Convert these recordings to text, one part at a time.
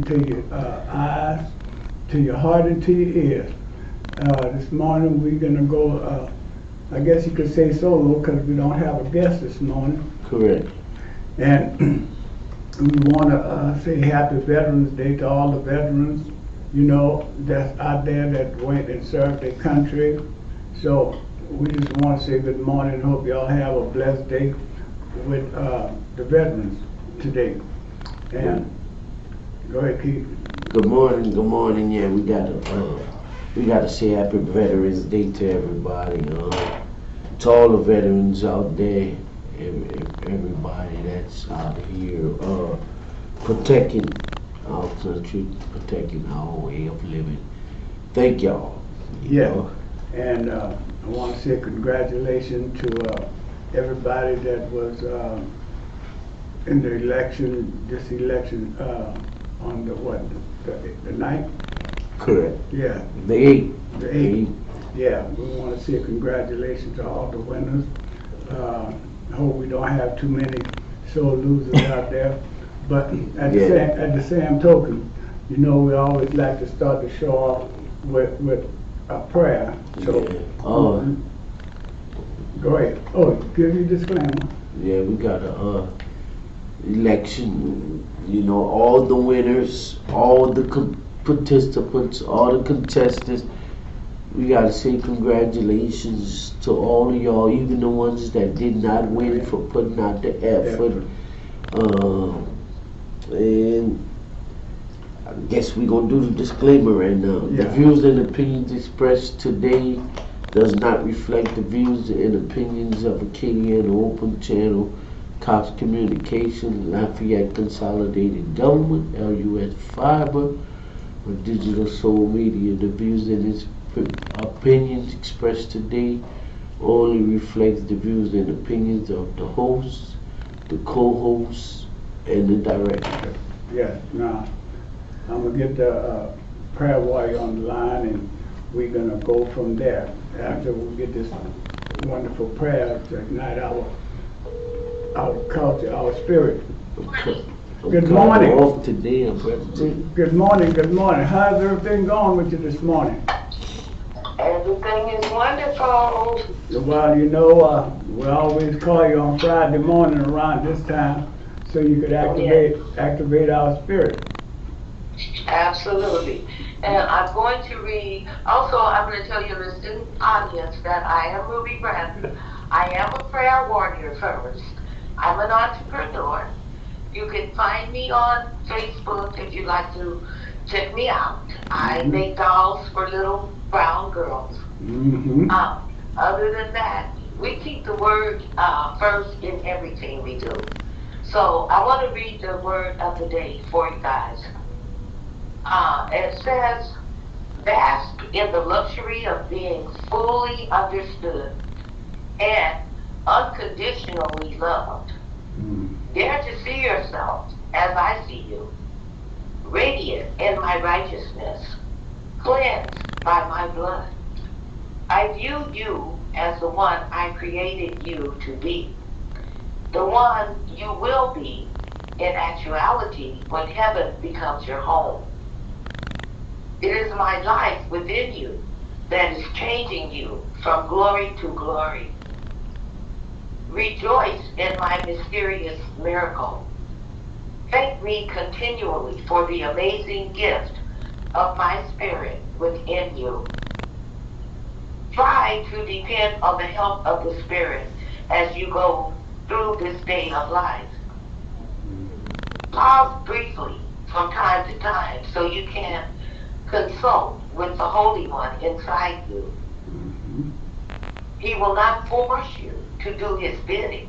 to your eyes, to your heart, and to your ears. This morning we're going to go, I guess you could say solo because we don't have a guest this morning. Correct. And we want to say Happy Veterans Day to all the veterans, you know, that's out there that went and served their country. So we just want to say good morning. Hope y'all have a blessed day with the veterans today. And go ahead, Keith. Good morning. Good morning. Yeah, we gotta say Happy Veterans Day to everybody. To all the veterans out there, everybody that's out here protecting our country, protecting our way of living. Thank y'all. Yeah. And I want to say congratulations to everybody that was in the election, this election on the 9th? Correct. Yeah. The 8th. The 8th. Yeah, we want to say congratulations to all the winners. I hope we don't have too many sore losers out there. But at the same token, you know, we always like to start the show off with a prayer. So, go ahead. Oh, give you a disclaimer. Yeah, we got a election. You know, all the winners, all the participants, all the contestants. We gotta say congratulations to all of y'all, even the ones that did not win, for putting out the effort. And I guess we're gonna do the disclaimer right now. Yeah. The views and opinions expressed today does not reflect the views and opinions of Acadiana Open Channel, Cox Communication, Lafayette Consolidated Government, LUS Fiber, or Digital Soul Media. The views and opinions expressed today only reflects the views and opinions of the hosts, the co-hosts, and the director. Yes. Now, I'm gonna get the prayer warrior on the line, and we're gonna go from there. After we get this wonderful prayer to ignite our culture, our spirit. Good morning. Off today, Good morning. Good morning. How's everything going with you this morning? Everything is wonderful. Well, you know, we always call you on Friday morning around this time, so you could activate our spirit. Absolutely. And I'm going to read, also I'm going to tell your listening audience that I am Ruby Brandon. I am a prayer warrior first. I'm an entrepreneur. You can find me on Facebook if you'd like to check me out. I make dolls for little brown girls. Other than that, we keep the word first in everything we do. So I want to read the word of the day for you guys. It says, bask in the luxury of being fully understood and unconditionally loved. Dare to see yourself as I see you, radiant in my righteousness, cleansed by my blood. I view you as the one I created you to be, the one you will be in actuality when heaven becomes your home. It is my life within you that is changing you from glory to glory. Rejoice in my mysterious miracle. Thank me continually for the amazing gift of my spirit within you. Try to depend on the help of the Spirit as you go through this day of life. Pause briefly from time to time so you can consult with the Holy One inside you. He will not force you to do his bidding,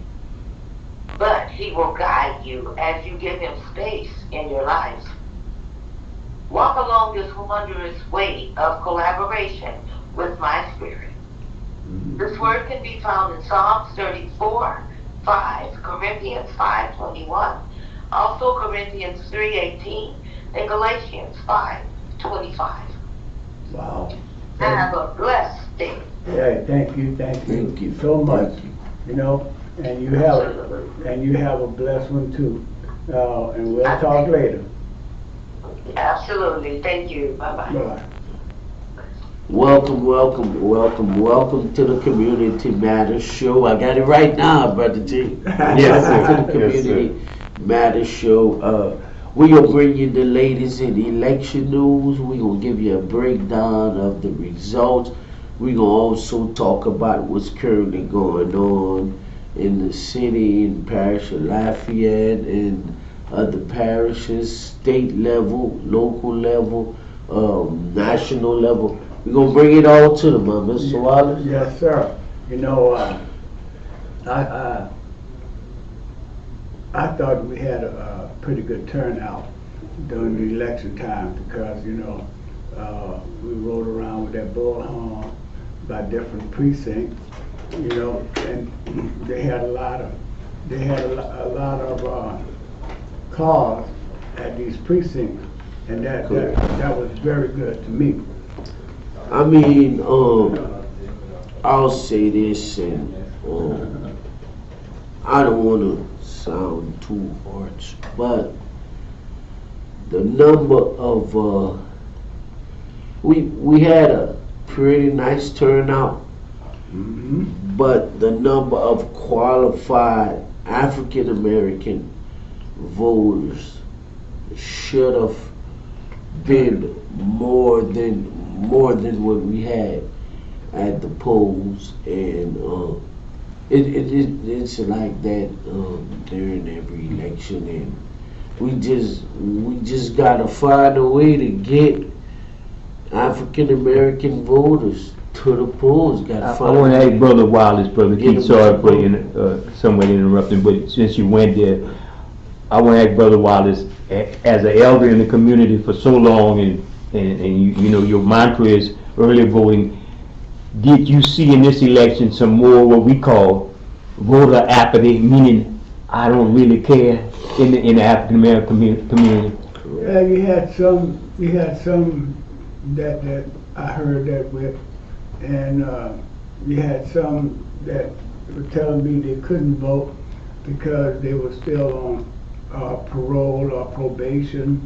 but he will guide you as you give him space in your life. Walk along this wondrous way of collaboration with my spirit. This word can be found in Psalms 34, 5, Corinthians 5:21, also Corinthians 3:18, and Galatians 5:25. Wow. Have a blessed day. Yeah, thank you so much. You know, and you have a blessed one too. And we'll talk later. Absolutely. Thank you. Bye-bye. Bye. Welcome, welcome, welcome, welcome to the Community Matters Show. I got it right now, Brother G. Yes, sir. To the Yes, Community Matters Show. We gonna bring you the latest in election news. We gonna give you a breakdown of the results. We gonna also talk about what's currently going on in the city and parish of Lafayette and other parishes, state level, local level, national level. We're going to bring it all to them, Mr. Wallace. Yes, sir. You know, I thought we had a pretty good turnout during the election time because, you know, we rode around with that bullhorn by different precincts, you know, and they had a lot of cars at these precincts, and that was very good to me. I mean, I'll say this, and I don't want to sound too harsh, but the number of we had a pretty nice turnout, but the number of qualified African American voters should have been more than what we had at the polls, and it's like that during every election, and we just gotta find a way to get African American voters to the polls. I want to ask Brother Wallace, Brother Keith, sorry for somewhat interrupting, but since you went there, I want to ask Brother Wallace, as an elder in the community for so long, and you know your mantra is early voting, did you see in this election some more what we call voter apathy, meaning I don't really care in the African American community? Yeah, you had some that I heard that with, and you had some that were telling me they couldn't vote because they were still on parole or probation.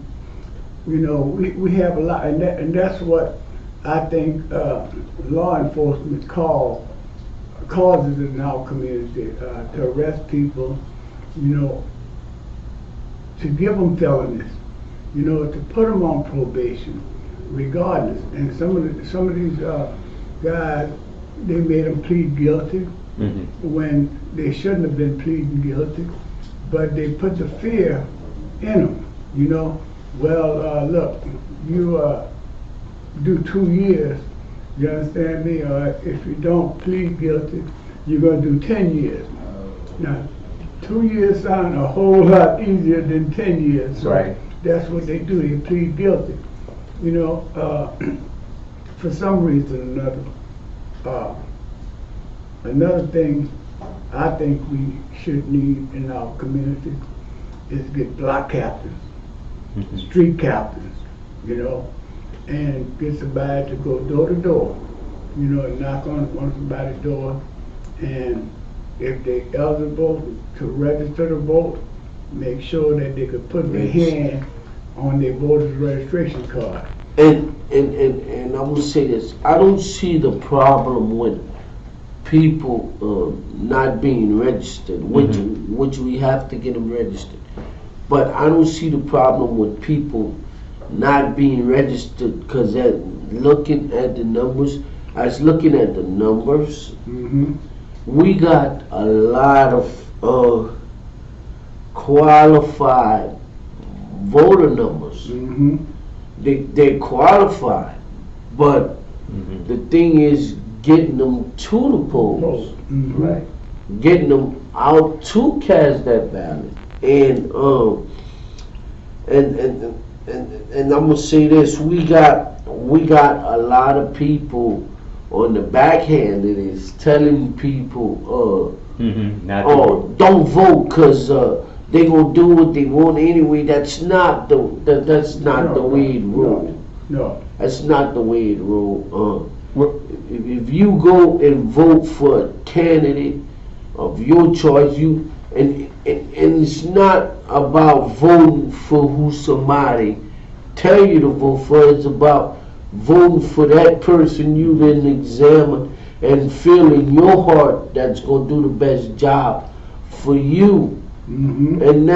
You know, we have a lot, and that's what I think law enforcement causes in our community, to arrest people, you know, to give them felonies, you know, to put them on probation, regardless. And some of these guys, they made them plead guilty when they shouldn't have been pleading guilty, but they put the fear in them, you know. Well, look, you do 2 years, you understand me? If you don't plead guilty, you're going to do 10 years. Now, 2 years sound a whole lot easier than 10 years. So right. That's what they do. They plead guilty. You know, for some reason or another. Another thing I think we should need in our community is get block captains, street captains, you know, and get somebody to go door to door, you know, and knock on somebody's door, and if they're eligible to register to vote, make sure that they could put their hand on their voter's registration card. And I'm gonna say this, I don't see the problem with people not being registered, which we have to get them registered. But I don't see the problem with people not being registered, because looking at the numbers, I was looking at the numbers. We got a lot of qualified voter numbers. They qualified, but the thing is getting them to the polls, right? Getting them out to cast that ballot, and I'm gonna say this: we got a lot of people on the backhand that is telling people, don't vote because they gonna do what they want anyway. That's not the way it rolls. No. That's not the way it rolls. If you go and vote for a candidate of your choice, and it's not about voting for who somebody tell you to vote for. It's about voting for that person you didn't examine and feel in your heart that's going to do the best job for you. Mm-hmm. And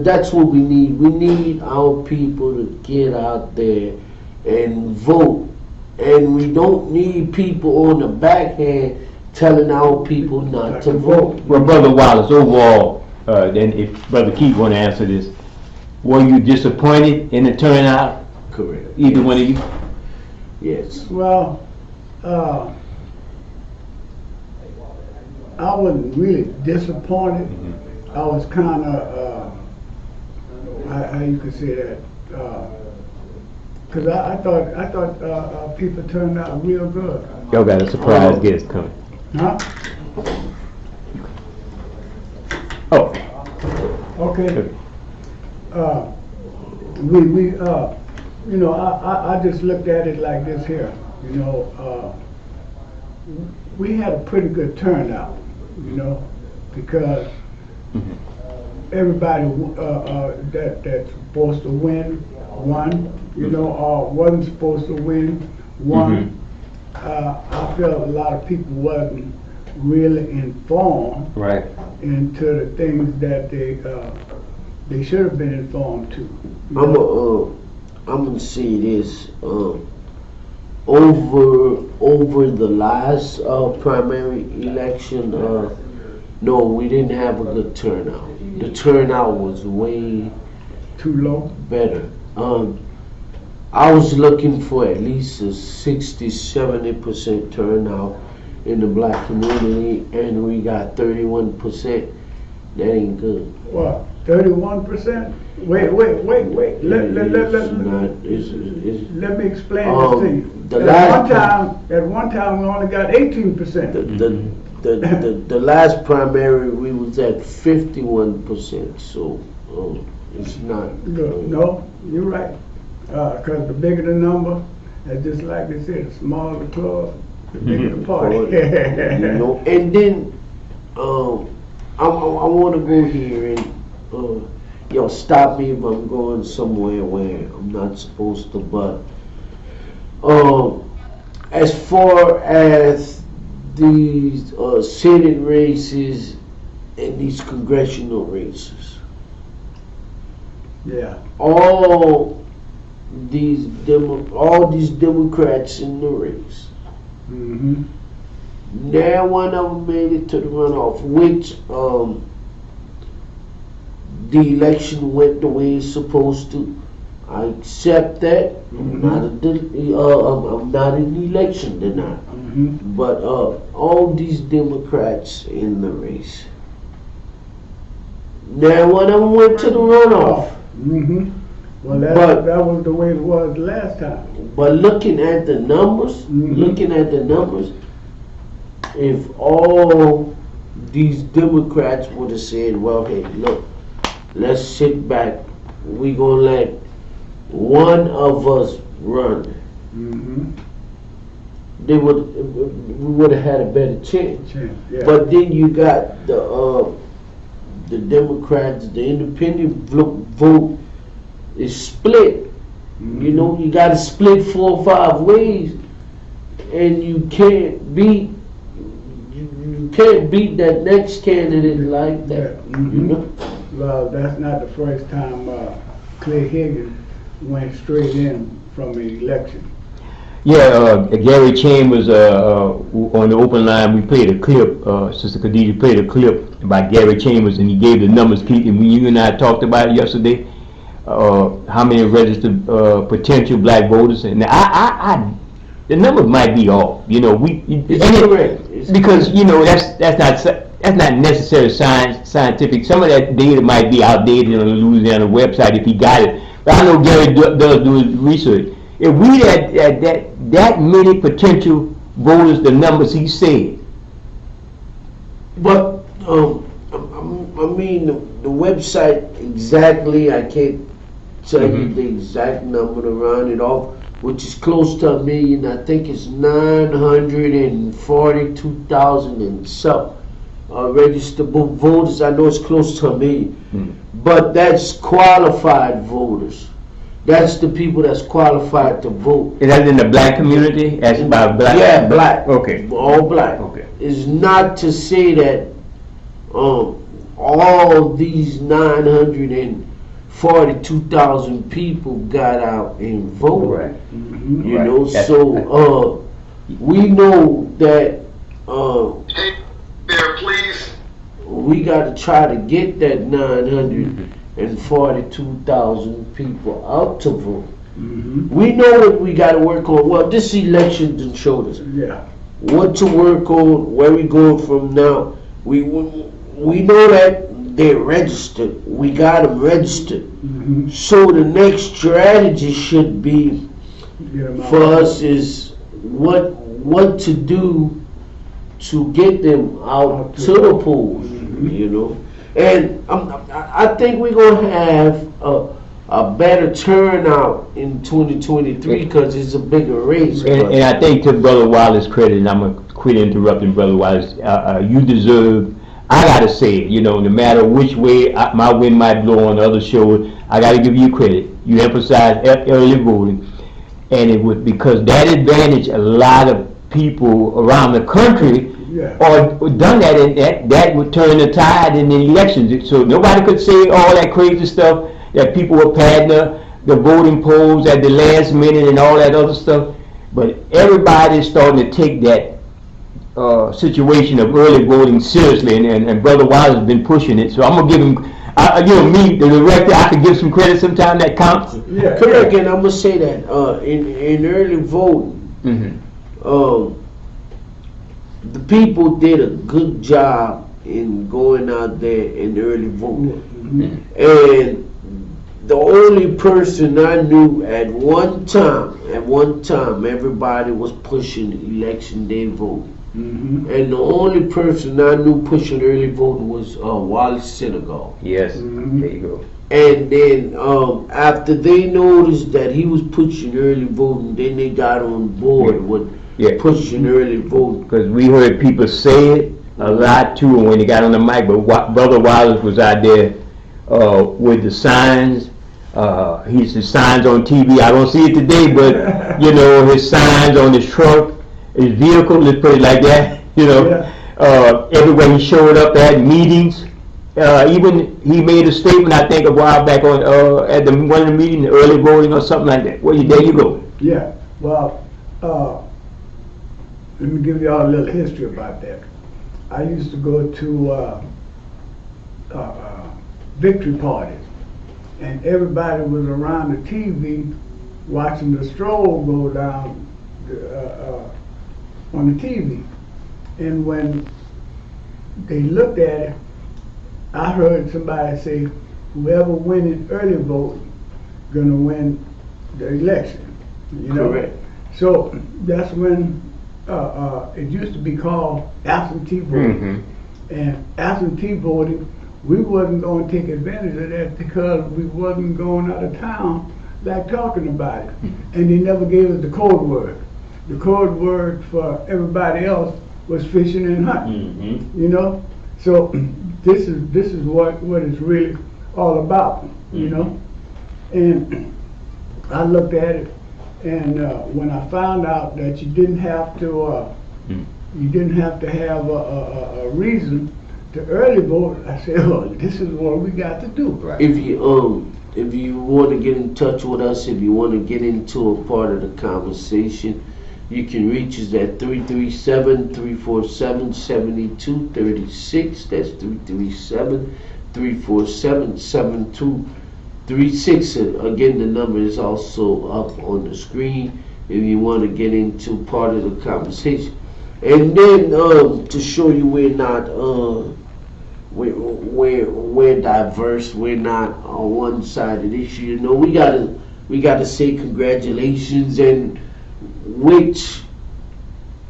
that's what we need. We need our people to get out there and vote. And we don't need people on the backhand telling our people not to vote. Well, Brother Wallace, overall, then if Brother Keith want to answer this, were you disappointed in the turnout? Correct. Either one of you? Yes. Well, I wasn't really disappointed. I was kind of, how you could say that, because I thought people turned out real good. Y'all got a surprise guest coming. Huh? Oh, Okay. You know, I just looked at it like this here. You know, we had a pretty good turnout. You know, because everybody that's supposed to win won. You know, or wasn't supposed to win won. I felt a lot of people wasn't really informed right. into the things that they should have been informed to. I'm gonna say this. Over the last primary election, no, we didn't have a good turnout. The turnout was way Too low. better. I was looking for at least a 60-70% turnout in the black community, and we got 31%. That ain't good. What? 31%? Wait. Let me explain this to you. At one time, we only got 18%. The last primary we was at 51%, so it's not. No, you're right. Because the bigger the number, and just like they said, the smaller the club, the bigger the party. You know, and then I want to go here and y'all stop me if I'm going somewhere where I'm not supposed to. But as far as these Senate races and these congressional races, Yeah. all these Democrats in the race. Mm-hmm. Now one of them made it to the runoff, which the election went the way it's supposed to. I accept that. I'm not an election denier. Mm-hmm. But all these Democrats in the race. Now one of them went to the runoff. Mm-hmm. Well, that was the way it was last time. But looking at the numbers, if all these Democrats would have said, well, hey, look, let's sit back, we gonna let one of us run, Mm-hmm. we would have had a better chance. Yeah. But then you got the Democrats, the independent vote is split. Mm-hmm. You know, you got to split 4 or 5 ways, and you can't beat that next candidate like that. Mm-hmm. You know. Well, that's not the first time Clay Higgins went straight in from the election. Yeah, Gary Chambers on the open line. We played a clip. Sister Khadija played a clip about Gary Chambers, and he gave the numbers. Keith, and you and I talked about it yesterday. How many registered potential black voters, and the numbers might be off. You know, because you know that's not necessarily scientific. Some of that data might be outdated on the Louisiana website if he got it. But I know Gary does do his research. If we had that many potential voters, the numbers he said. But I mean the website exactly. I can't tell you the exact number to round it off, which is close to 1 million. I think it's 942,000 and some registered voters. I know it's close to 1 million, but that's qualified voters. That's the people that's qualified to vote. Is that in the black community? Asked about black? Yeah, black. Okay. All black. Okay. It's not to say that all these 942,000 people got out and voted. Right. You Right. know, That's- so we know that Hey, there, please. we got to try to get that 942,000 people out to vote. We know what we got to work on. Well, this election done showed us Yeah. what to work on, where we going from now. We know that they're registered. We got them registered. So the next strategy should be Get 'em out. for us is what to do to get them out to the polls, you know. And I think we're gonna have a better turnout in 2023 because it's a bigger race. And I think to Brother Wallace's credit, and I'm going to quit interrupting Brother Wallace, you deserve, I got to say it, you know, no matter which way my wind might blow on the other show, I got to give you credit. You emphasize early voting. And it would, because that advantage a lot of people around the country Yeah. or done that, and that would turn the tide in the elections. So nobody could say all that crazy stuff that people were padding the voting polls at the last minute and all that other stuff. But everybody's starting to take that situation of early voting seriously, and Brother Wallace has been pushing it. So I'm gonna give him, me, the director, I could give some credit sometime that counts. Yeah. Correct, and I'm gonna say that in early voting, the people did a good job in going out there and early voting. And the only person I knew at one time, everybody was pushing election day voting. And the only person I knew pushing early voting was Wallace Senegal. Yes, there you go. And then after they noticed that he was pushing early voting, then they got on board with pushing early voting. Because we heard people say it a lot too when he got on the mic, but Brother Wallace was out there with the signs. He's the signs on TV. I don't see it today, but you know, his signs on his truck, his vehicle, let's put it like that. You know, everywhere he showed up at meetings. Even he made a statement, I think, a while back on at one of the meetings, early voting or something like that. Well, there you go. Yeah. Well, let me give y'all a little history about that. I used to go to victory parties, and everybody was around the TV watching the stroll go down on the TV. And when they looked at it, I heard somebody say, whoever win in early vote gonna win the election. You know? Correct. So that's when it used to be called absentee voting. And absentee voting, we wasn't going to take advantage of that because we wasn't going out of town like talking about it. And they never gave us the code word. The code word for everybody else was fishing and hunting. You know? So this is what it's really all about, you know? And I looked at it, and when I found out that you didn't have to have a reason to early vote, I said, oh, this is what we got to do. Right. If you want to get in touch with us, if you want to get into a part of the conversation, you can reach us at 337-347-7236. That's 337-347-7236. Again, the number is also up on the screen if you want to get into part of the conversation. And then to show you we're not we're diverse. We're not on one sided issue. You know, we gotta say congratulations, and which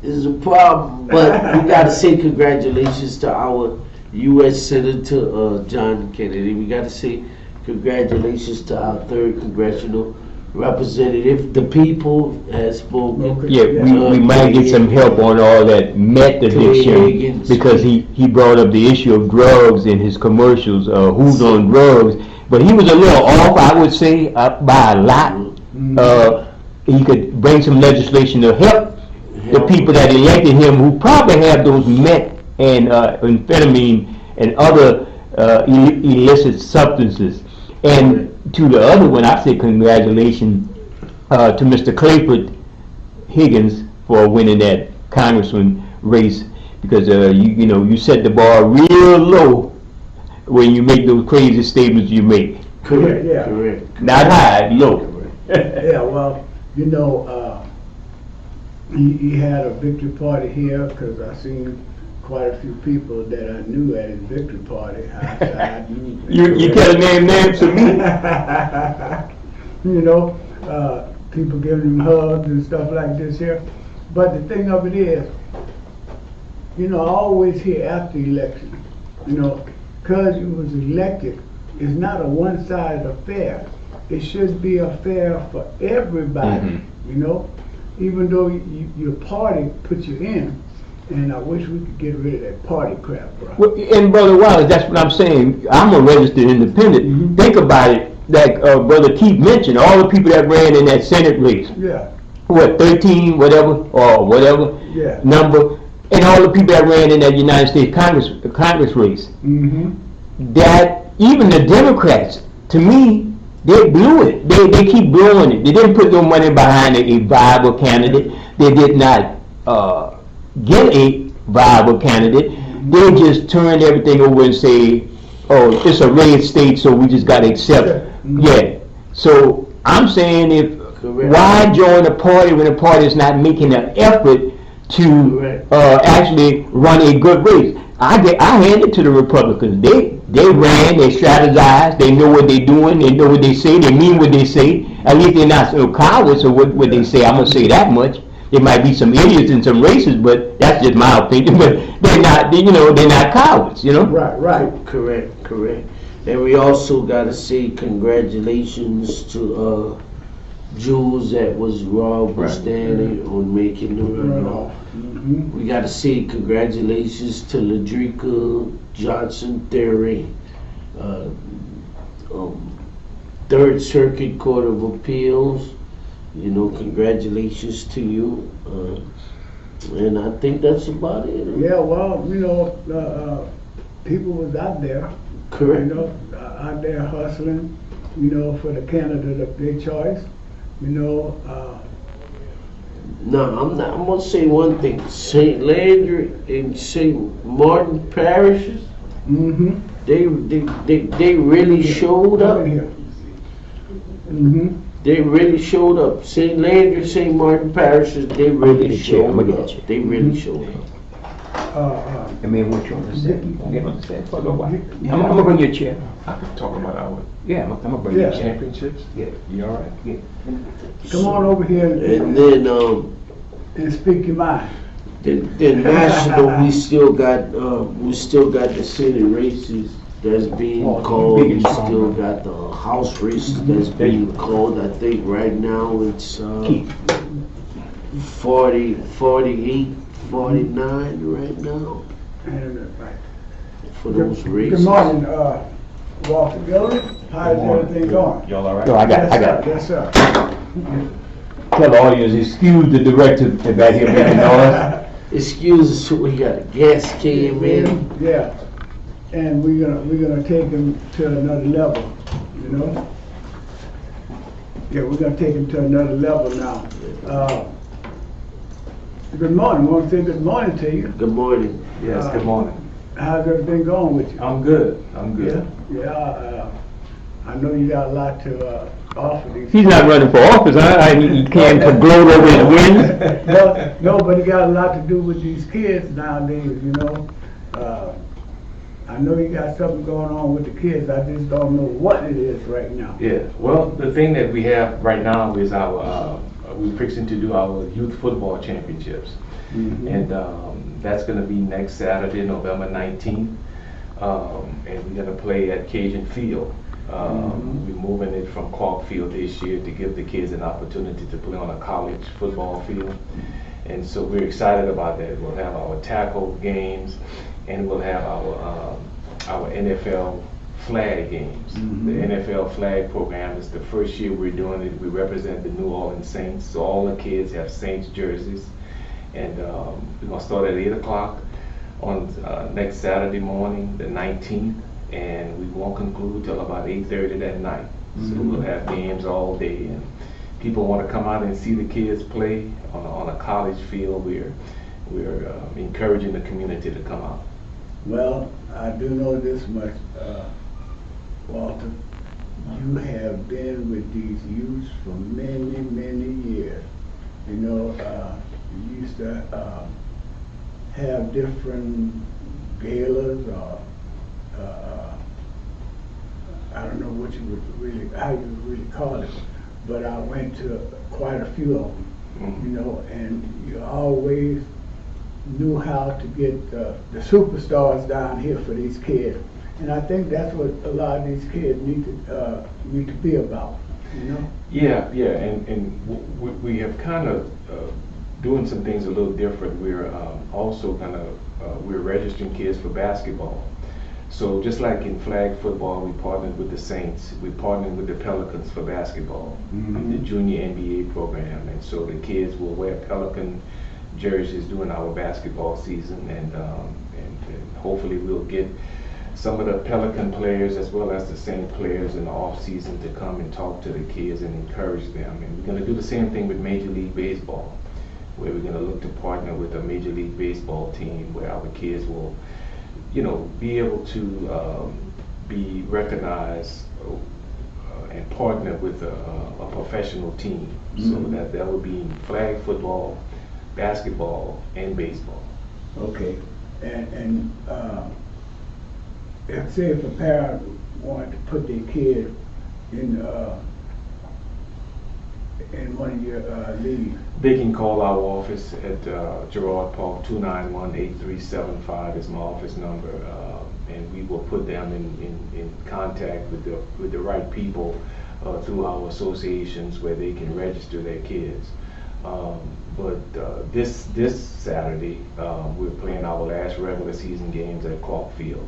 is a problem, but we gotta say congratulations to our U.S. Senator John Kennedy. We gotta say congratulations to our 3rd Congressional Representative, the people has spoken. Okay. Yeah, we might get some help on all that meth addiction, Higgins. because he brought up the issue of drugs in his commercials, who's on drugs, but he was a little off, I would say, by a lot. He could bring some legislation to help the people that elected him, who probably have those meth and amphetamine and other illicit substances. And to the other one, I say congratulations to Mr. Clayford Higgins for winning that congressman race, because you know, you set the bar real low when you make those crazy statements you make. Correct, Yeah. correct. Not high, low. Yeah, well, you know, he had a victory party here, because I seen quite a few people that I knew at his victory party. I knew You can't name names to me. You know, people giving him hugs and stuff like this here. But the thing of it is, you know, I always hear after election, you know, because you was elected, it's not a one-sided affair. It should be a fair for everybody, you know, even though your party put you in. And I wish we could get rid of that party crap, bro. Well, and Brother Wallace, that's what I'm saying. I'm a registered independent. Think about it, like Brother Keith mentioned, all the people that ran in that Senate race. Yeah, What, 13, whatever, or whatever yeah. number, and all the people that ran in that United States Congress race. That even the Democrats, to me, they blew it. They keep blowing it. They didn't put no money behind a viable candidate. They did not get a viable candidate. They just turned everything over and say, oh, it's a red state, so we just got to accept. Yeah. So I'm saying, why join a party when a party is not making an effort to actually run a good race? I hand it to the Republicans. They ran, they strategized, they know what they're doing, they know what they say, they mean what they say. At least they're not so cowards of what they say. I'm gonna say that much. There might be some idiots in some races, but that's just my opinion. But they're not, they're not cowards, you know. Right. Correct. And we also gotta say congratulations to Jules that was Rob standing on making the runoff. We gotta say congratulations to Ladrika Johnson Theory, Third Circuit Court of Appeals. You know, congratulations to you. And I think that's about it. Yeah, well, you know, people was out there, Correct. you know, out there hustling, you know, for the candidate of their choice, you know. No, I'm gonna say one thing. St. Landry and St. Martin parishes, they really showed up. They really showed up. St. Landry, St. Martin parishes, they really showed up. They really showed up. I mean, what you understand? Get understand for a little while. I'm gonna bring you a chair. I could talk about our Yeah, I'm gonna bring you a chair. championships. Yeah. You all right? Yeah. Come on over here And then and speak your mind. the national, we still got the Senate races that's being called. We still got the House races that's being called. I think right now it's 40, 48, 49 right now for those races. Good morning, Walter Gillen. How's everything going? Y'all all right? No, I got it. Yes, sir. Tell the audience, excuse the director back here making noise. Excuse us, we got a guest came in. Yeah, and we're gonna take him to another level, you know? Yeah, we're gonna take him to another level now. Good morning, want to say good morning to you. Good morning. Yes, good morning. How's everything going with you? I'm good. I'm good. Yeah, I know you got a lot to offer these. He's not running for office, huh? He can't gloat over his wins. No, but he got a lot to do with these kids nowadays, you know? I know you got something going on with the kids, I just don't know what it is right now. Yeah. Well, the thing that we have right now is our we're fixing to do our youth football championships, and that's going to be next Saturday, November 19th, and we're going to play at Cajun Field. We're moving it from Clark Field this year to give the kids an opportunity to play on a college football field. And so we're excited about that. We'll have our tackle games, and we'll have our NFL flag games. The NFL flag program is the first year we're doing it. We represent the New Orleans Saints, so all the kids have Saints jerseys. And we're gonna start at 8 o'clock on next Saturday morning, the 19th, and we won't conclude till about 8:30 that night. So we'll have games all day, and people want to come out and see the kids play on a college field. We're encouraging the community to come out. Well, I do know this much, Walter. You have been with these youths for many, many years. You know, you used to have different galas, or I don't know what you would really, how you would really call it, but I went to quite a few of them, you know, and you always knew how to get the superstars down here for these kids. And I think that's what a lot of these kids need to be about, you know? Yeah, and we have kind of doing some things a little different. We're also we're registering kids for basketball. So just like in flag football, we partnered with the Saints. We partnered with the Pelicans for basketball, the junior NBA program. And so the kids will wear Pelican jerseys during our basketball season, and hopefully we'll get some of the Pelican players as well as the Saint players in the off season to come and talk to the kids and encourage them. And we're going to do the same thing with Major League Baseball, where we're going to look to partner with a Major League Baseball team where our kids will, you know, be able to be recognized and partner with a professional team. So that would be flag football, basketball, and baseball. Okay, and say if a parent wanted to put their kid in one of your leagues, They can call our office at Gerard Park. 291-8375 is my office number, and we will put them in contact with the right people through our associations where they can register their kids. But this Saturday, we're playing our last regular season games at Clark Field.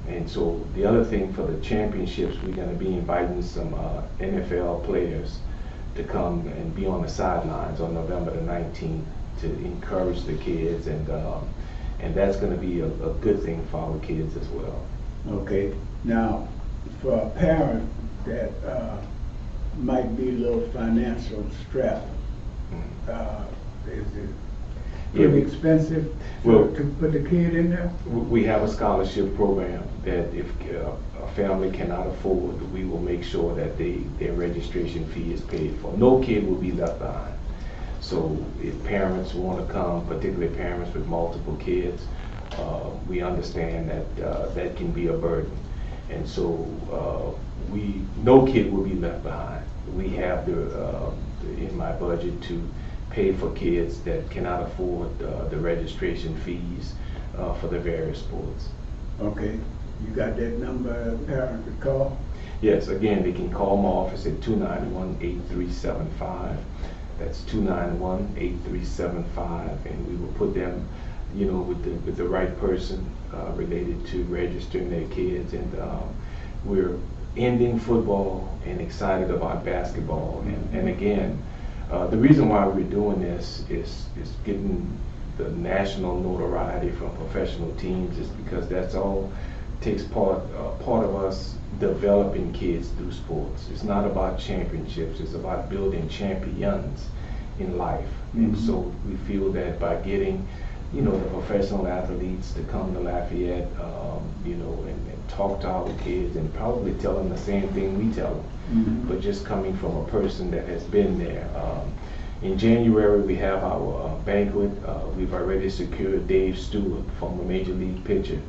And so the other thing for the championships, we're going to be inviting some NFL players to come and be on the sidelines on November the 19th to encourage the kids, and that's going to be a good thing for our kids as well. Okay, now for a parent that might be a little financial strapped, is it pretty expensive to put the kid in there? We have a scholarship program that if a family cannot afford, we will make sure that their registration fee is paid for. No kid will be left behind. So if parents want to come, particularly parents with multiple kids, we understand that that can be a burden. And so no kid will be left behind. We have in my budget to pay for kids that cannot afford the registration fees for the various sports. Okay, you got that number, parent to call? Yes, again, they can call my office at 291-8375. That's 291-8375, and we will put them, you know, with the right person related to registering their kids. And we're ending football and excited about basketball. And again, the reason why we're doing this is getting the national notoriety from professional teams, is because that's all takes part of us developing kids through sports. It's not about championships, it's about building champions in life. And so we feel that by getting, you know, the professional athletes to come to Lafayette, you know, and talk to our kids and probably tell them the same thing we tell them, but just coming from a person that has been there. In January, we have our banquet. We've already secured Dave Stewart, former Major League pitcher.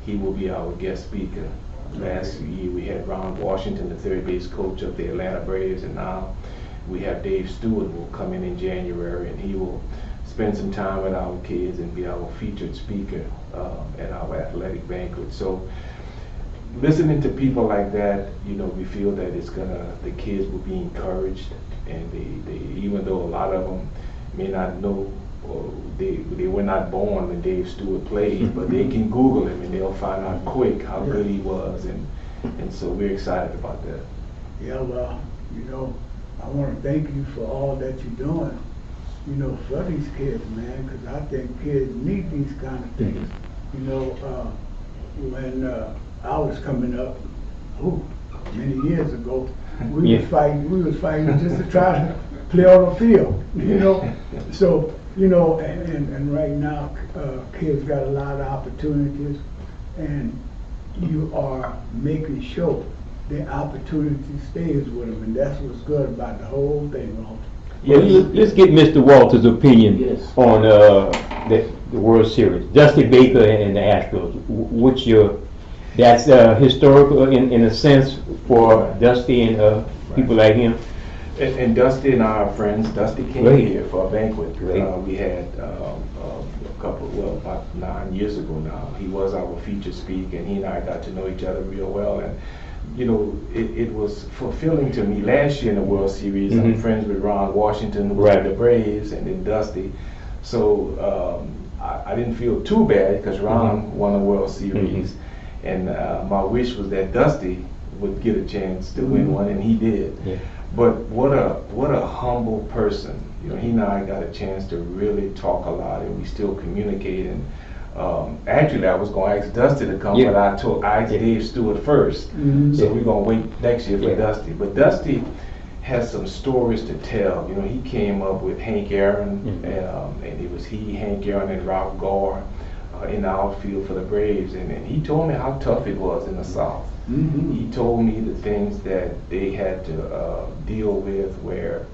He will be our guest speaker. Last year we had Ron Washington, the third base coach of the Atlanta Braves, and now we have Dave Stewart who will come in January, and he will spend some time with our kids and be our featured speaker at our athletic banquet. So listening to people like that, you know, we feel that the kids will be encouraged, and they even though a lot of them may not know, or they were not born when Dave Stewart played, but they can Google him and they'll find out quick how good he was, and so we're excited about that. Yeah, well, you know, I want to thank you for all that you're doing, you know, for these kids, man, because I think kids need these kind of things. You know, when I was coming up, many years ago, we was fighting just to try to play on the field, you know. So, you know, and right now, kids got a lot of opportunities, and you are making sure the opportunity stays with them, and that's what's good about the whole thing, Walter. Yeah, let's get Mr. Walter's opinion on the World Series. Dusty Baker and the Astros. What's that's historical in a sense for Dusty and people like him? And Dusty and our friends, Dusty came here for a banquet. We had about 9 years ago now. He was our featured speaker, and he and I got to know each other real well. And you know, it was fulfilling to me. Last year in the World Series, I'm friends with Ron Washington, who was with the Braves, and then Dusty. So I didn't feel too bad because Ron won the World Series, and my wish was that Dusty would get a chance to win one, and he did. Yeah. But what a humble person. You know, he and I got a chance to really talk a lot, and we still communicate. And actually, I was going to ask Dusty to come, but I asked Dave Stewart first. So we're going to wait next year for Dusty. But Dusty has some stories to tell. You know, he came up with Hank Aaron, and it was Hank Aaron, and Ralph Gore in the outfield for the Braves. And he told me how tough it was in the South. He told me the things that they had to deal with, where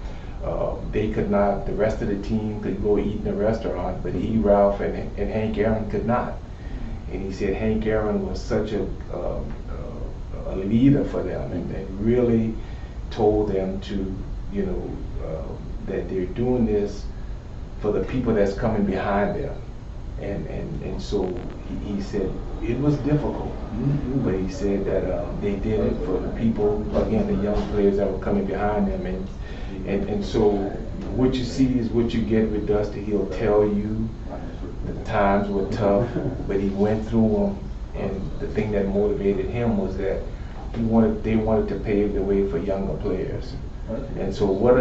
they could not, the rest of the team could go eat in a restaurant, but he, Ralph, and Hank Aaron could not. And he said Hank Aaron was such a leader for them, and really told them to, you know, that they're doing this for the people that's coming behind them. And so he said it was difficult, but he said that they did it for the people, again, the young players that were coming behind them. And so what you see is what you get with Dusty. He'll tell you the times were tough, but he went through them, and the thing that motivated him was that they wanted to pave the way for younger players. And so what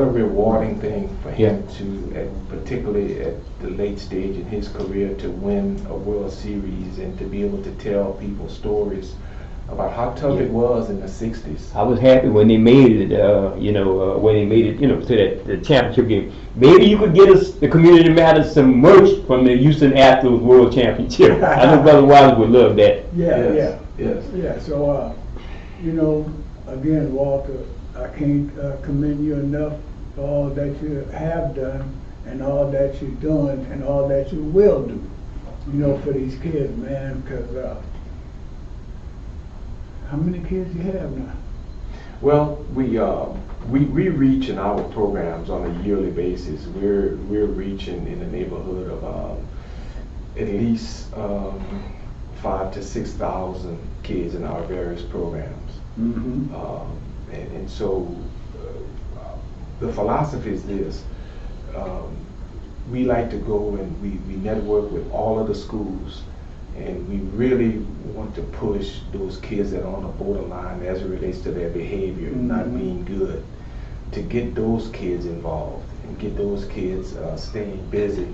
a rewarding thing for him to, particularly at the late stage in his career, to win a World Series and to be able to tell people stories about how tough it was in the 60s. I was happy when they made it, when they made it, to the championship game. Maybe you could get us, the Community Matters, some merch from the Houston Astros World Championship. I know Brother Wallace would love that. Yeah. So, again, Walter, I can't commend you enough for all that you have done, and all that you're doing, and all that you will do, for these kids, man, because how many kids you have now? Well, we reach in our programs on a yearly basis. We're reaching in the neighborhood of at least 5,000 to 6,000 kids in our various programs. And so the philosophy is this. We like to go and we network with all of the schools, and we really want to push those kids that are on the borderline as it relates to their behavior, not being good, to get those kids involved and get those kids staying busy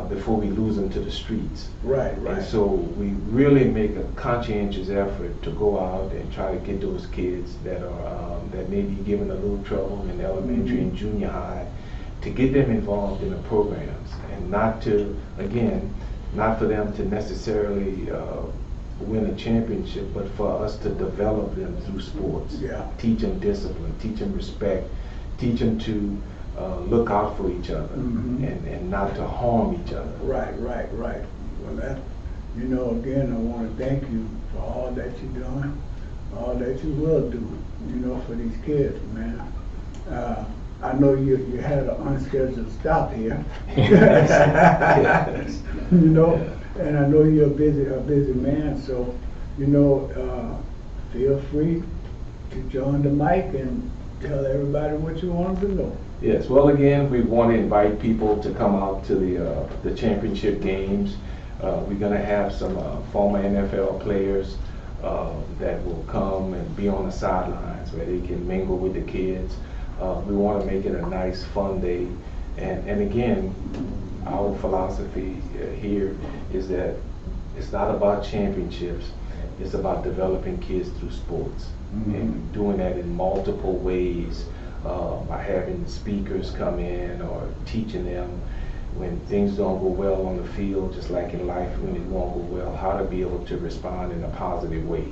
before we lose them to the streets. Right. And so we really make a conscientious effort to go out and try to get those kids that are that may be given a little trouble in elementary and junior high, to get them involved in the programs, and not for them to necessarily win a championship, but for us to develop them through sports. Teach them discipline, teach them respect, teach them to look out for each other, and not to harm each other. Right. Well, that, again, I want to thank you for all that you're doing, all that you will do, for these kids, man. I know you had an unscheduled stop here, And I know you're a busy man, so, you know, feel free to join the mic and tell everybody what you want them to know. Yes, well, again, we want to invite people to come out to the championship games. We're going to have some former NFL players that will come and be on the sidelines where they can mingle with the kids. We want to make it a nice, fun day. And again, our philosophy here is that it's not about championships. It's about developing kids through sports, and doing that in multiple ways, by having speakers come in or teaching them when things don't go well on the field, just like in life when it won't go well, how to be able to respond in a positive way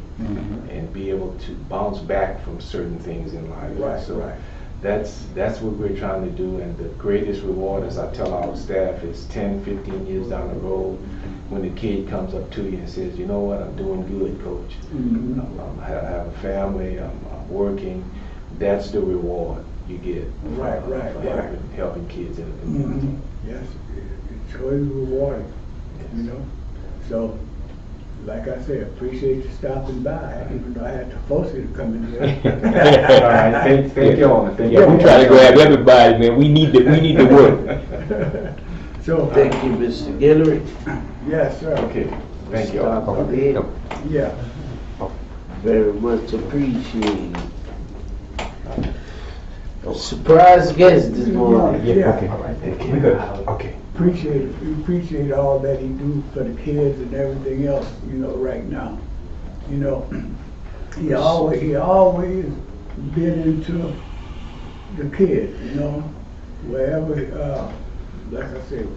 and be able to bounce back from certain things in life. Right, So right. that's what we're trying to do, and the greatest reward, as I tell our staff, is 10, 15 years down the road when the kid comes up to you and says, you know what, I'm doing good, coach. I have a family, I'm working. That's the reward you get Right, for helping kids in the community. Yes, it's always rewarding, you know. So, like I said, appreciate you stopping by, even though I had to force you to come in here. All right, thank you all. Thank Yeah, you. we try to grab everybody, man. We need the work. So, Thank you, Mr. Guillory. yes, sir. Okay, thank you all. Stop there. Yeah. Very much appreciated. Surprise guest this morning. Yeah. Okay. All right, thank you. We good. Okay. Appreciate it. We appreciate all that he do for the kids and everything else, you know, right now. You know, he always been into the kids, you know, wherever, like I said,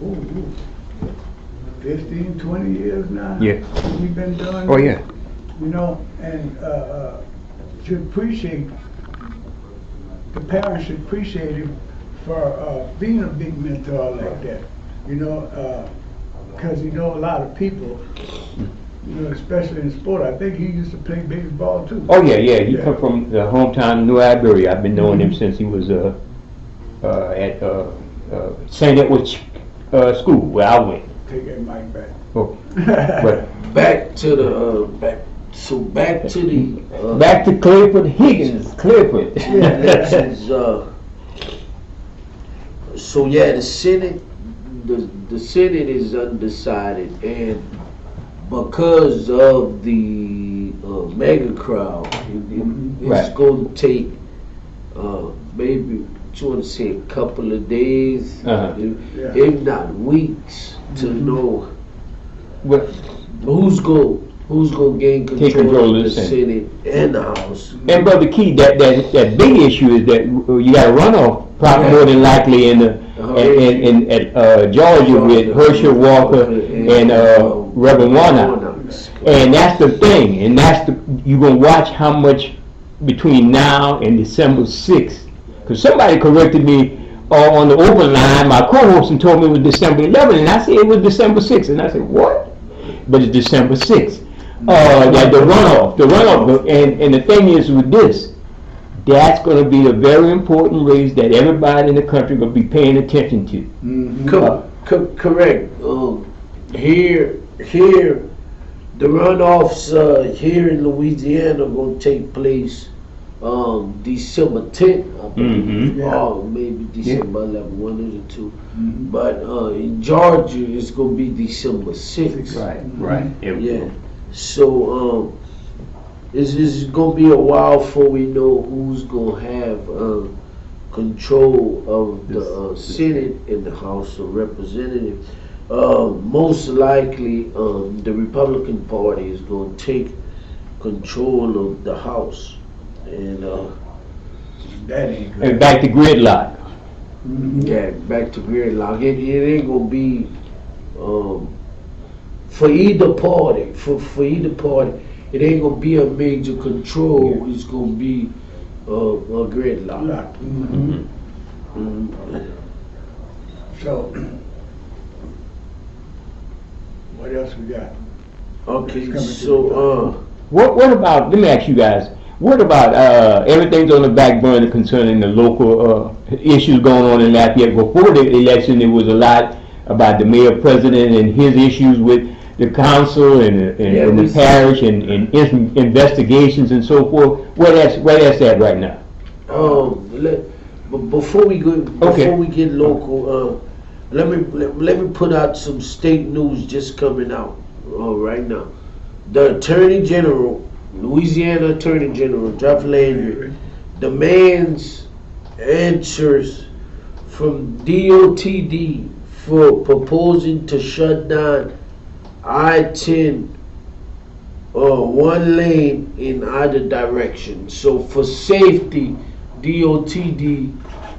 15, 20 years now. Yeah. We've been doing Oh, this, yeah. you know, and should appreciate, the parents should appreciate him for being a big mentor like that, you know, because you know a lot of people, you know, especially in sport. I think he used to play baseball too. Oh, yeah. He come from the hometown of New Iberia. I've been knowing him since he was at St. Edward's school where I went. Take that mic back. Oh. But Back to the back to the back to Clifford Higgins. Clifford. this is so yeah, the Senate is undecided, and because of the mega crowd, it's Right. going to take maybe a couple of days, if not weeks, to know But who's going to gain Take control of the Senate and the House. And Brother Key, that big issue is that you got a runoff, probably more than likely in Georgia with Herschel Walker and Reverend Warnock. And that's the thing, and you're gonna watch how much between now and December 6th. Because somebody corrected me on the open line, my co-host, and told me it was December 11th, and I said it was December 6th, and I said, what? But it's December 6th. That the runoff, and the thing is with this, that's going to be a very important race that everybody in the country going to be paying attention to. Correct. Here, the runoffs here in Louisiana are going to take place December 10th, I believe, or maybe December 11th, one of the two. But in Georgia, it's going to be December 6th. Right. Yeah. So it's going to be a while before we know who's going to have control of the Senate and the House of Representatives. Most likely, the Republican Party is going to take control of the House, and That ain't good. And back to gridlock. yeah, back to gridlock. It ain't going to be for either party. For either party, it ain't going to be a major control. It's going to be a gridlock. So, what else we got? Okay, Coming to so What about, let me ask you guys, what about everything's on the back burner concerning the local issues going on in Lafayette? Before the election, there was a lot about the mayor president and his issues with the council and Yeah, the we- parish and investigations and so forth. Where that's at right now? But before we go, Okay. before we get local, let me put out some state news just coming out right now. The Attorney General, Louisiana Attorney General Jeff Landry, demands answers from DOTD for proposing to shut down I-10 one lane in either direction. So for safety, DOTD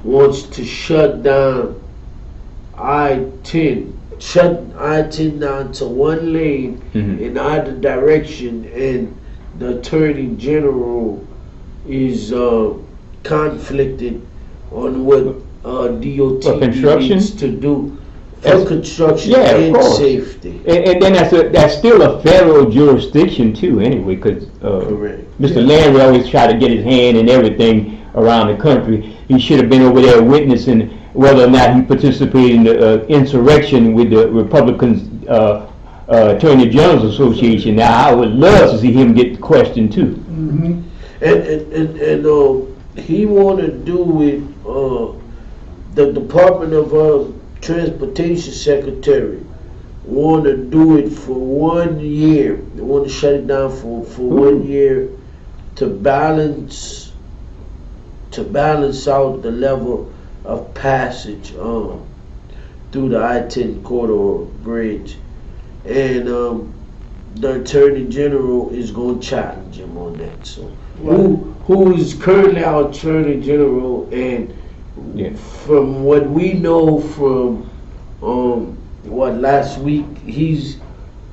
wants to shut down I-10, shut I-10 down to one lane in either direction, and the Attorney General is conflicted on what DOTD construction? needs to do for That's- construction yeah, of and course. safety. And then that's still a federal jurisdiction too, anyway, because Correct. Mr. Landry always tried to get his hand in everything around the country. He should have been over there witnessing whether or not he participated in the insurrection with the Republicans Attorney General's Association. Now I would love to see him get questioned too. And he want to do with the Department of Transportation Secretary want to do it for 1 year. They want to shut it down for 1 year to balance out the level of passage through the I-10 corridor bridge, and the Attorney General is going to challenge him on that. So who is currently our Attorney General, and Yeah. from what we know from last week, he's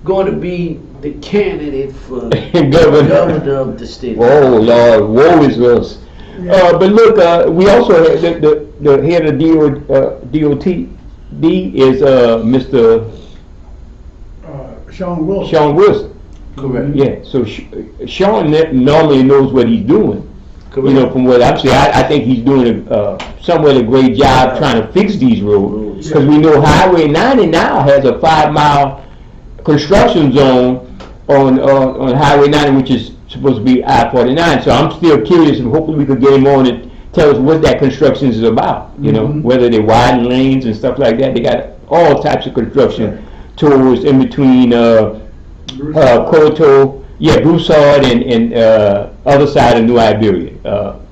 going to be the candidate for governor of the state. Oh Lord, woe is us. But look, we also have the head of DOTD is Mr. Sean Wilson. Sean Wilson. Correct. Yeah, so Sean normally knows what he's doing. Correct. You know, from what I'm saying, I think he's doing somewhat a great job trying to fix these roads. Because we know Highway 90 now has a 5-mile construction zone on Highway 90, which is supposed to be I-49. So I'm still curious, and hopefully we could get him on and tell us what that construction is about. You know, whether they widen lanes and stuff like that. They got all types of construction tours in between Koto, Broussard and other side of New Iberia.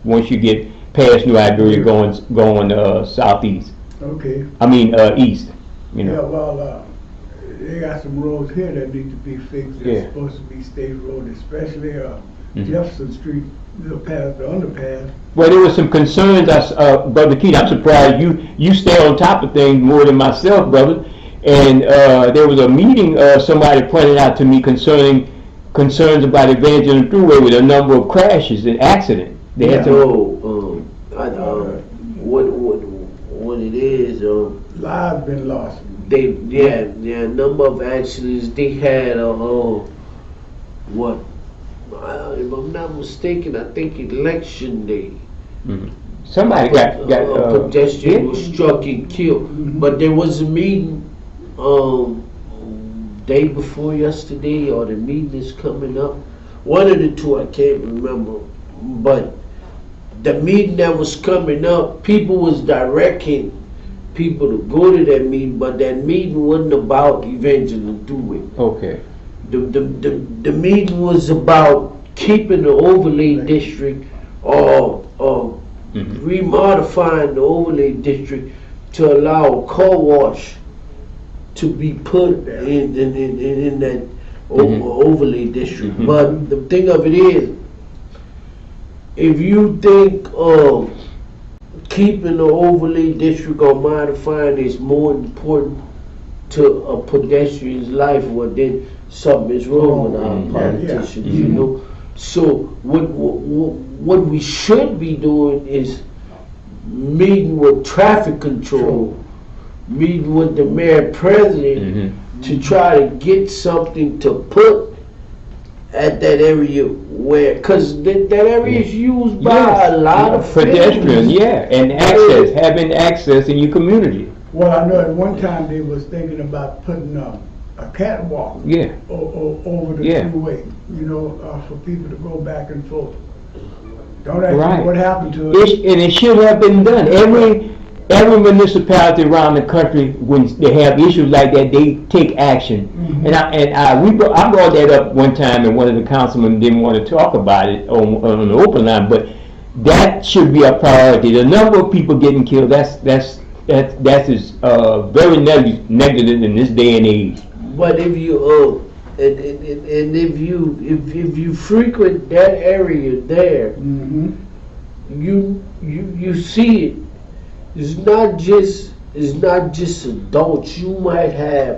Once you get past New Iberia, going southeast. Okay. I mean east. You know. Yeah, well, they got some roads here that need to be fixed. They're Yeah. supposed to be state road, especially Jefferson Street, past the underpass. Well, there was some concerns, Brother Keith. I'm surprised you stay on top of things more than myself, brother. And there was a meeting somebody pointed out to me concerns about Evangeline Thruway with a number of crashes and accidents. They had some, What it is, Lives been lost. a number of accidents. They had if I'm not mistaken, I think election day. somebody got A pedestrian was struck and killed. But there was a meeting day before yesterday, or the meeting is coming up. One of the two, I can't remember. But the meeting that was coming up, people was directing people to go to that meeting, but that meeting wasn't about Evangeline Thruway. Okay. The meeting was about keeping the overlay district or remodifying the overlay district to allow a car wash to be put in that overlay district. But the thing of it is, if you think keeping the overlay district or modifying is more important to a pedestrian's life, well then something is wrong with our politicians, you know. So what we should be doing is meeting with traffic control, meeting with the mayor president to try to get something to put at that area where, because that area is used by a lot of pedestrians, families. and having access in your community. Well, I know at one time they was thinking about putting a catwalk Yeah, over the Yeah. two-way, you know, for people to go back and forth. Don't ask Right. me what happened to it. and it should have been done. Every municipality around the country, when they have issues like that, they take action. Mhm. I brought that up one time, and one of the councilmen didn't want to talk about it on the open line, but that should be a priority. The number of people getting killed, that's is very negative in this day and age. But if you and if you frequent that area there, Mm-hmm. you see it. It's not just adults. You might have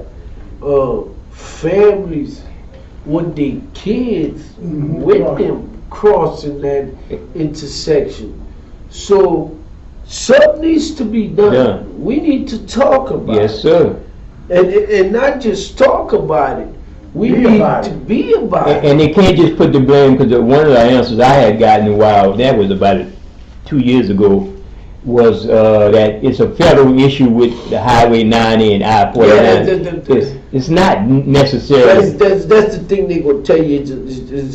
families with their kids Mhm. with them crossing that intersection. So something needs to be done. Done. We need to talk about Yes, it. sir. And not just talk about it. We Be need about to it. be about it. And they can't just put the blame, because one of the answers I had gotten a while, that was about 2 years ago, was that it's a federal issue with the Highway 90 and I-49. It's not necessarily. That's the thing they gonna tell you. It's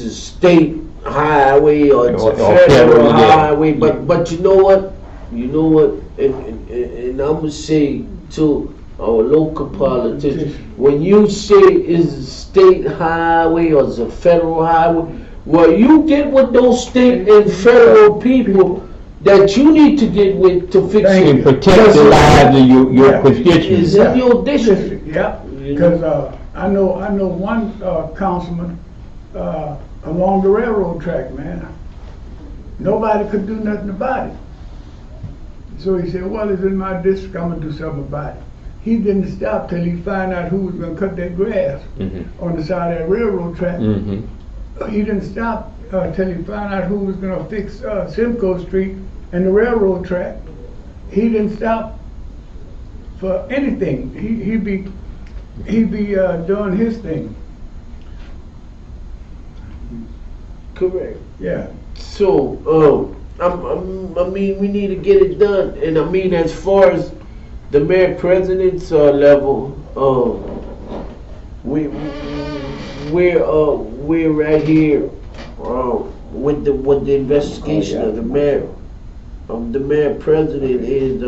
a state highway or it's a Or federal federal, yeah. highway. But you know what? And I'm gonna say to our local politicians, when you say it's a state highway or it's a federal highway, well, you get with those state and federal people that you need to get with to fix Thank it. And protect the lives of your Yeah. constituents. It's in your district. Yeah, because I know one councilman along the railroad track, man. Nobody could do nothing about it. So he said, well, it's in my district, I'm gonna do something about it. He didn't stop till he found out who was gonna cut that grass Mhm. on the side of that railroad track. Mhm. He didn't stop till he found out who was gonna fix Simcoe Street and the railroad track. He didn't stop for anything. He'd be doing his thing. Correct. Yeah. So, I mean, we need to get it done. And I mean, as far as the mayor president's level, we're right here with the investigation of the mayor. The mayor president is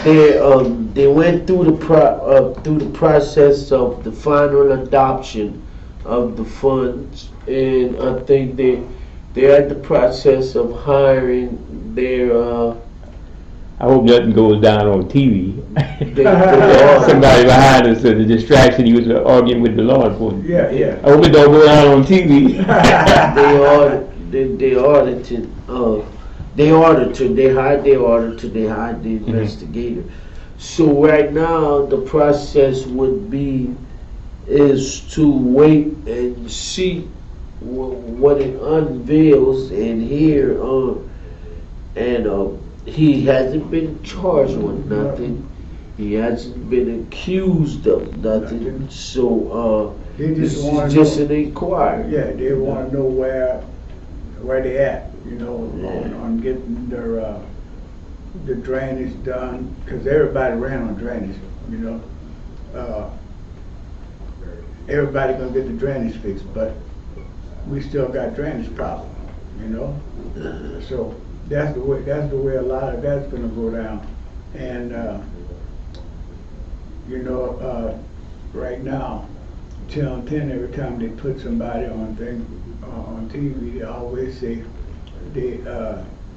they went through the process of the final adoption of the funds, and I think they're at the process of hiring their I hope nothing goes down on TV. they are. Somebody behind us, the distraction, he was arguing with the law enforcement. Yeah, yeah. I hope it don't go down on TV. They audited. They auditor. They hired their auditor. They hired the investigator. So right now the process would be is to wait and see what it unveils and hear. He hasn't been charged with nothing. He hasn't been accused of nothing. So They this just want is to just know. an inquiry. Yeah, they want to know where they at. You know, on getting their the drainage done, because everybody ran on drainage. You know, everybody gonna get the drainage fixed, but we still got drainage problem. You know, so that's the way a lot of that's gonna go down. And you know, right now, Channel 10, every time they put somebody on on TV, they always say they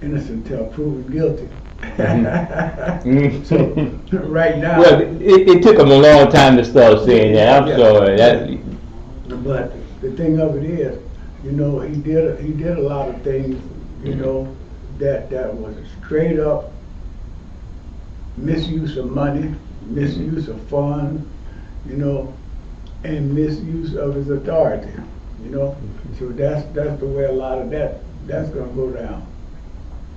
innocent till proven guilty. So right now, Well, it took them a long time to start saying that. I'm Yeah. sorry. but the thing of it is, you know, he did a lot of things, you know, that was straight up misuse of money, misuse of funds, you know, and misuse of his authority, you know. So that's the way a lot of that's gonna go down,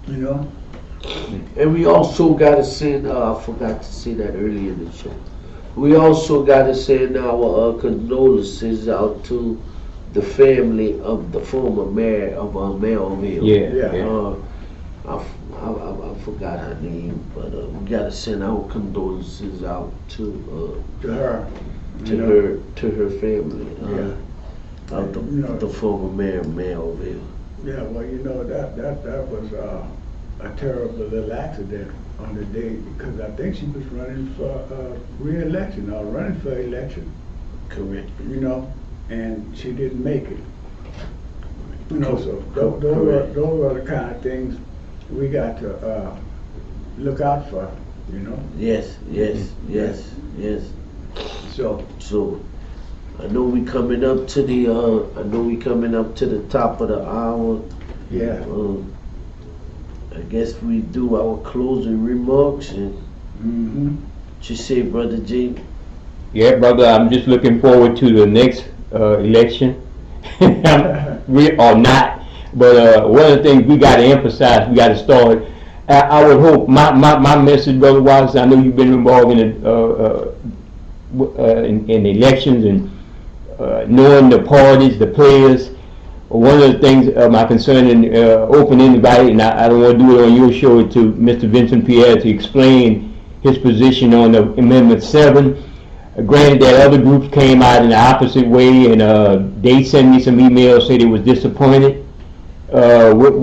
you know. And we also got to send, I forgot to say that earlier in the show. We also got to send our condolences out to the family of the former mayor of Melville. Yeah. Yeah. I forgot her name, but we gotta send our condolences out to her. to her family. Yeah. Of the former mayor of Melville. Yeah, well, that was a terrible little accident on the day, because I think she was running for re-election or running for election, Correct. and she didn't make it. So those are the kind of things we got to look out for, Yes. So, I know we coming up to the top of the hour. yeah. I guess we do our closing remarks and Mm-hmm. what you say, Brother Jake? Yeah, brother, I'm just looking forward to the next election. Or not. But one of the things we got to emphasize, we got to start. I would hope my message, Brother Wallace, I know you've been involved in elections and knowing the parties, the players. One of the things, my concern in opening anybody, and I don't want to do it on your show, to Mr. Vincent Pierre to explain his position on the Amendment 7. Granted that other groups came out in the opposite way, and they sent me some emails, say they was disappointed with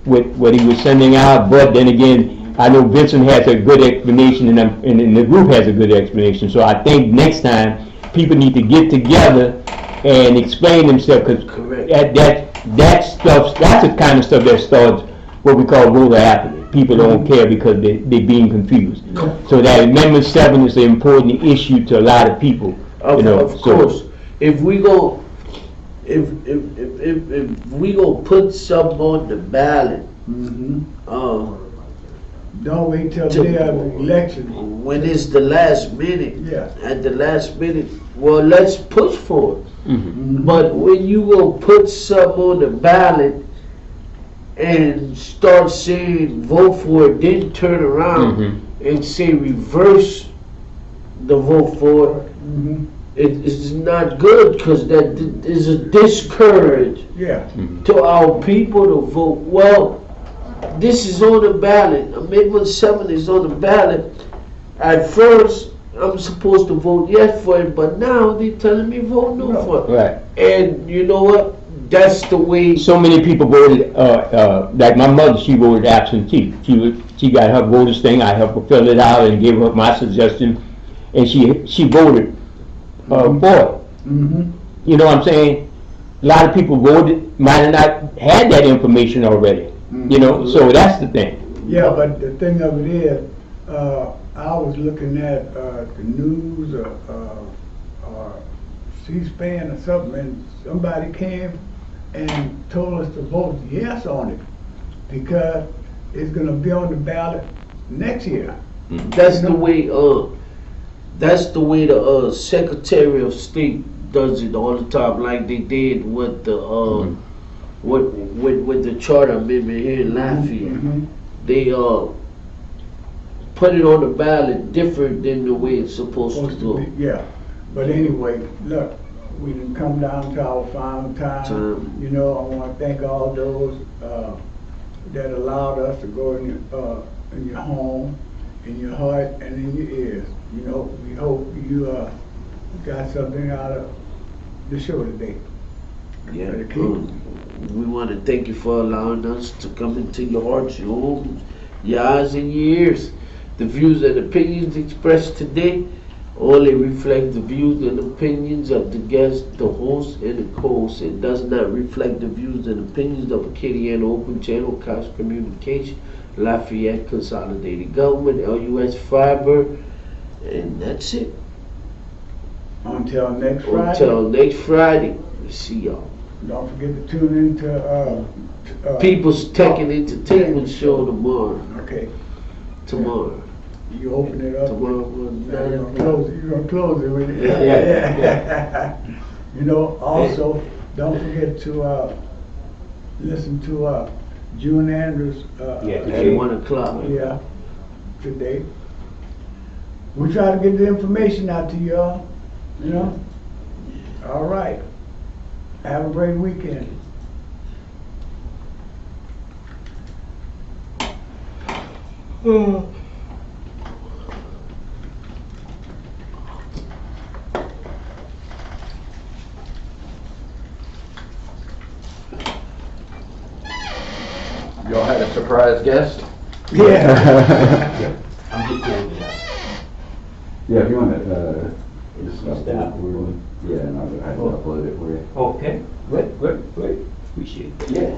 what he was sending out. But then again, I know Vincent has a good explanation, and the group has a good explanation. So I think next time people need to get together and explain themselves, because that stuff, that's the kind of stuff that starts what we call voter apathy. People don't care because they're being confused. So that Amendment 7 is an important issue to a lot of people. Of course, if we go put something on the ballot, Don't wait till the day of the election. when it's the last minute, Yeah. at the last minute, well, let's push for it. Mm-hmm. But when you go put something on the ballot and start saying vote for it, then turn around and say reverse the vote for it, Mm-hmm. it's not good, because that is a discourage Yeah. to our people to vote. Well, this is on the ballot. Amendment 7 is on the ballot. At first, I'm supposed to vote yes for it, but now they're telling me vote no for it. Right. And you know what? That's the way. So many people voted, like my mother, she voted absentee. She got her voters thing, I helped her fill it out and gave her my suggestion, and she voted for it. Mm-hmm. You know what I'm saying? A lot of people voted, might have not had that information already. So that's the thing. Yeah, but the thing of it is, I was looking at the news or C-SPAN or something, and somebody came and told us to vote yes on it because it's going to be on the ballot next year. That's the way. That's the way the Secretary of State does it all the time, like they did with the with the charter amendment here in Lafayette. Mm-hmm. They put it on the ballot different than the way it's supposed to go. Yeah, but anyway, look, we didn't come down to our final time. I want to thank all those that allowed us to go in your home, in your heart, and in your ears. We hope you got something out of the show today. Yeah, we want to thank you for allowing us to come into your hearts, your homes, your eyes, and your ears. The views and opinions expressed today only reflect the views and opinions of the guest, the host, and the co-host. It does not reflect the views and opinions of Acadiana Open Channel, Cox Communication, Lafayette Consolidated Government, LUS Fiber, and that's it. Until next Friday. Until next Friday, we'll see y'all. Don't forget to tune in to People's Tech and Entertainment Show tomorrow. Okay. Tomorrow. You open it up. Tomorrow. Now you're gonna close it with it. Yeah. Also, don't forget to listen to June Andrews. At 1 o'clock. Yeah, today. We try to get the information out to y'all. All right. Have a great weekend. Y'all had a surprise guest? Yeah. I'm just going to that. Yeah, if you want to, just Stop. yeah, and I'll upload it for you. Okay, good. Appreciate it. Yeah.